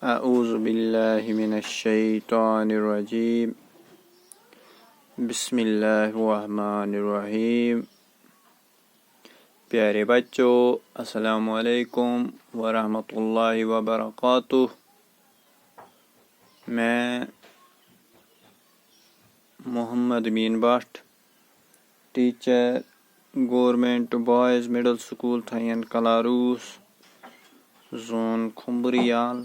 اعوذ باللہ من الشیطان الرجیم بسم اللہ الرحمن الرحیم۔ پیارے بچوں، السلام علیکم ورحمۃ اللہ وبرکاتہ۔ میں Mohammad Amin Butt, teacher, government boys middle school Thain Kalaroos, zone کھمبریال۔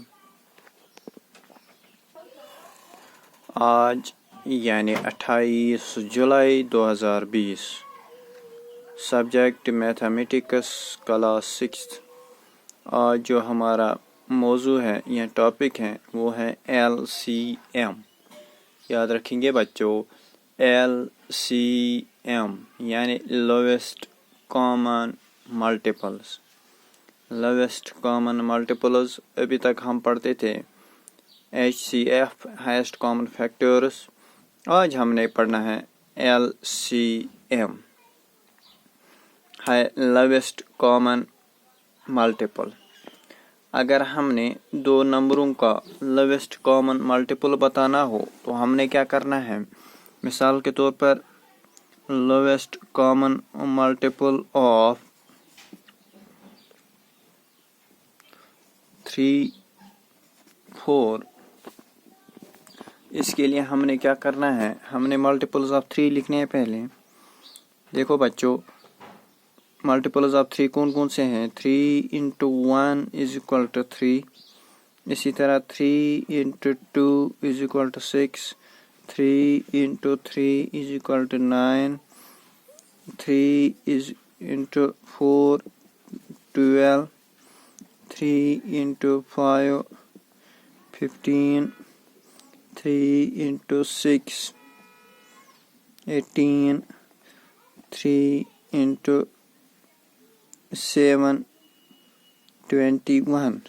آج یعنی 28 جولائی 2020، سبجیکٹ میتھمیٹکس، کلاس 6۔ آج جو ہمارا موضوع ہے یا ٹاپک ہے وہ ہے LCM۔ یاد رکھیں گے بچوں، LCM یعنی lowest common multiples. Lowest common multiples ابھی تک ہم پڑھتے تھے HCF ہائیسٹ کامن فیکٹرز۔ آج ہم نے پڑھنا ہے LCM لویسٹ کامن ملٹیپل۔ اگر ہم نے دو نمبروں کا لویسٹ کامن ملٹیپل بتانا ہو تو ہم نے کیا کرنا ہے؟ مثال کے طور پر لویسٹ کامن ملٹیپل آف 3 4، اس کے لیے ہم نے کیا کرنا ہے؟ ہم نے ملٹیپلز آف 3 لکھنے ہیں پہلے۔ دیکھو بچوں، ملٹیپلز آف 3 کون کون سے ہیں؟ 3 into 1 is equal to 3، اسی طرح 3 into 2 is equal to 6، 3 into 3 is equal to 9، 3 is into 4 12، 3 into 5 15، 3 into 6 18، 3 into 7 21۔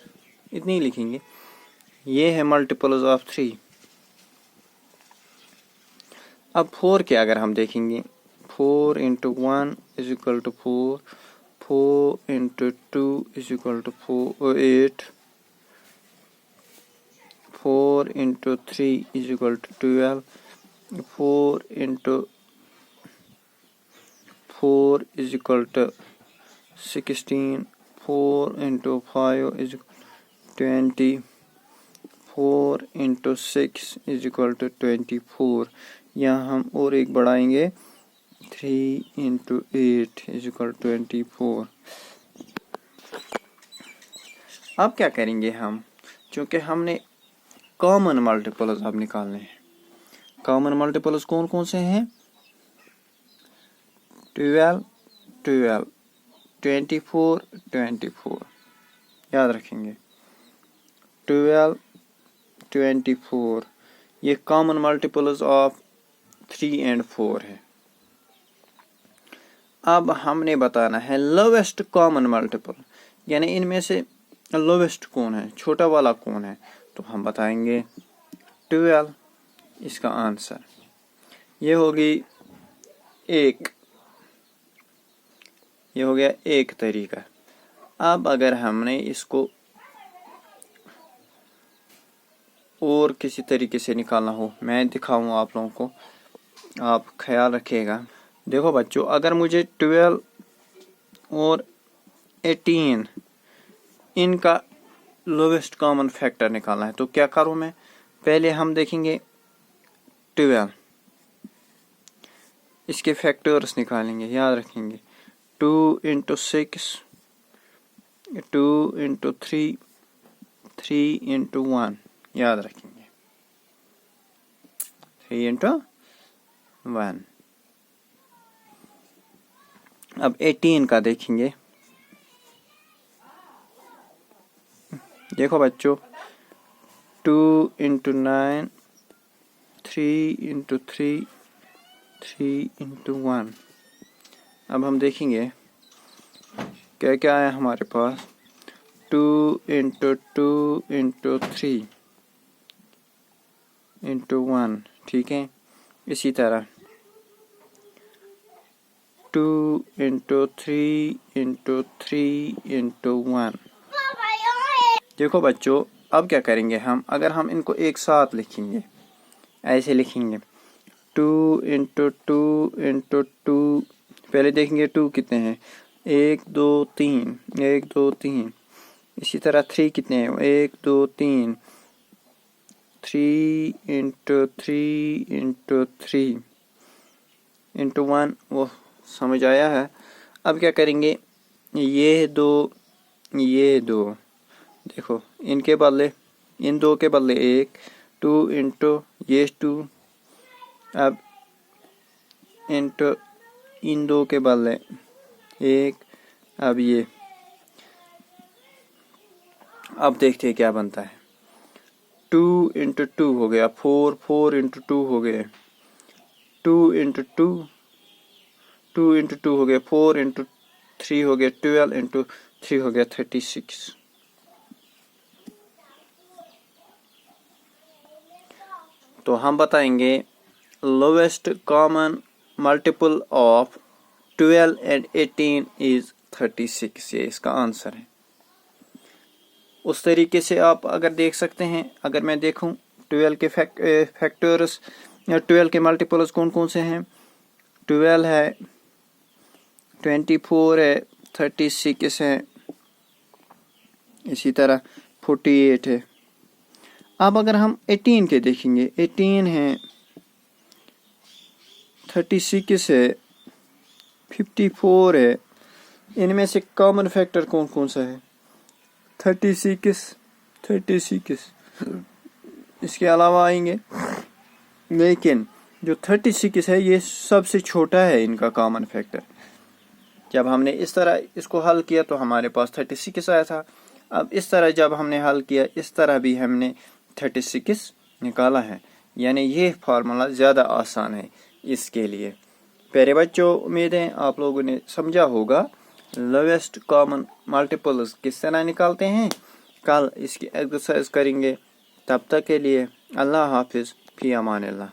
اتنی لکھیں گے۔ یہ ہے ملٹیپلز آف 3۔ اب 4 کے اگر ہم دیکھیں گے، 4 into 1 is equal to 4، 4 into 2 is equal to 8، 4 into 3 is equal to 12، 4 into 4 is equal to 16، 4 into 5 is equal to 20، 4 into 6 is equal to 24۔ یہاں ہم اور ایک بڑھائیں گے، 3 into 8 is equal to 24۔ اب کیا کریں گے ہم؟ چونکہ ہم نے کامن ملٹیپلز اب نکالنے ہیں۔ کامن ملٹیپلز کون کون سے ہیں؟ 12 12، 24 24۔ یاد رکھیں گے 12 24، یہ کامن ملٹیپلز آف 3 and 4 ہے۔ اب ہم نے بتانا ہے لویسٹ کامن ملٹیپل، یعنی ان میں سے لویسٹ کون ہے، چھوٹا والا کون ہے؟ تو ہم بتائیں گے 12 اس کا آنسر۔ یہ ہوگی ایک، یہ ہو گیا ایک طریقہ۔ اب اگر ہم نے اس کو اور کسی طریقے سے نکالنا ہو، میں دکھاؤں آپ لوگوں کو، آپ خیال رکھیے گا۔ دیکھو بچوں، اگر مجھے 12 اور 18 ان کا لویسٹ کامن فیکٹر نکالنا ہے تو کیا کروں میں؟ پہلے ہم دیکھیں گے 12، اس کے فیکٹرز نکالیں گے۔ یاد رکھیں گے 2 into 6، 2 into 3، 3 into 1۔ یاد رکھیں گے 3 into 1۔ اب 18 کا دیکھیں گے۔ دیکھو بچوں، 2 into 9، 3 into 3، 3 into 1۔ اب ہم دیکھیں گے کیا کیا ہے ہمارے پاس۔ 2 into 2 into 3 into 1، ٹھیک ہے۔ اسی طرح 2 into 3 into 3 into 1۔ دیکھو بچوں، اب کیا کریں گے ہم، اگر ہم ان کو ایک ساتھ لکھیں گے، ایسے لکھیں گے 2 × 2 × 2، پہلے دیکھیں گے 2 کتنے ہیں، 1 2 3، 1 2 3، اسی طرح 3 کتنے ہیں، 1 2 3، 3 × 3 × 3 × 1، وہ سمجھ آیا ہے۔ اب کیا کریں گے، یہ دو دیکھو، ان کے بدلے، ان دو کے بدلے 1، 2 × یہ 2، اب انٹو ان دو کے بدلے 1، اب یہ، اب دیکھتے ہیں کیا بنتا ہے، 2 × 2 ہو گیا 4، 4 × 2 ہو گئے 2 × 2، 2 × 2 ہو گیا 4 × 3 ہو گیا 12 × 3 ہو گیا 36۔ تو ہم بتائیں گے lowest common multiple of 12 and 18 is 36، یہ اس کا آنسر ہے۔ اس طریقے سے آپ اگر دیکھ سکتے ہیں، اگر میں دیکھوں 12 کے فیکٹرز یا 12 کے ملٹیپلز کون کون سے ہیں، 12 ہے، 24 ہے، 36 ہے، اسی طرح 48 ہے۔ اب اگر ہم 18 کے دیکھیں گے، 18 ہے، 36 ہے، 54 ہے، ان میں سے کامن فیکٹر کون کون سا ہے، 36، اس کے علاوہ آئیں گے، لیکن جو 36 ہے یہ سب سے چھوٹا ہے ان کا کامن فیکٹر۔ جب ہم نے اس طرح اس کو حل کیا تو ہمارے پاس 36 آیا تھا، اب اس طرح جب ہم نے حل کیا اس طرح بھی ہم نے 36 نکالا ہے، یعنی یہ فارمولا زیادہ آسان ہے اس کے لیے۔ پیارے بچوں، امید ہے آپ لوگوں نے سمجھا ہوگا لویسٹ کامن ملٹیپلز کس طرح نکالتے ہیں۔ کل اس کی ایکسرسائز کریں گے، تب تک کے لیے اللہ حافظ، فی امان اللہ۔